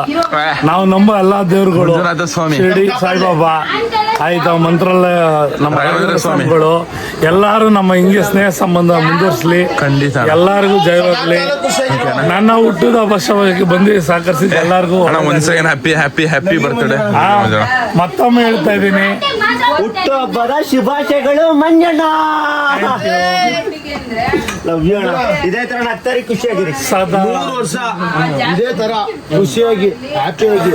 ನಾವು ನಂಬೋ ಎಲ್ಲಾ ದೇವರುಗಳು, ಶಿರಡಿ ಸಾಯಿಬಾಬಾ ಆಯ್ತು, ಮಂತ್ರಾಲಯ, ನಮ್ಮ ಸ್ವಾಮಿಗಳು ಎಲ್ಲಾರು ನಮ್ಮ ಹಿಂಗೆ ಸ್ನೇಹ ಸಂಬಂಧ ಮುಂದುವರ್ಸ್ಲಿ. ಖಂಡಿತ ಎಲ್ಲಾರ್ಗು ಜಯವಾಗ್ಲಿ. ನನ್ನ ಹುಟ್ಟದ ಅವಶ್ಯವಾಗಿ ಬಂದು ಸಹಕರಿಸಿದ ಎಲ್ಲಾರ್ಗು ಹ್ಯಾಪಿ ಬರ್ತ್ಡೇ. ಮತ್ತೊಮ್ಮೆ ಹೇಳ್ತಾ ಇದ್ದೀನಿ, ಹುಟ್ಟುಹಬ್ಬದ ಶುಭಾಶಯಗಳು ಮಂಜಣ್ಣ. ಲವ್ ಯು ಅಣ್ಣ. ಇದೇ ತರ ನಗ್ತಾರಿ, ಖುಷಿಯಾಗಿರಿ ಸದಾ 3 ವರ್ಷ ಇದೇ ತರ ಖುಷಿಯಾಗಿ ಹ್ಯಾಪಿಯಾಗಿ.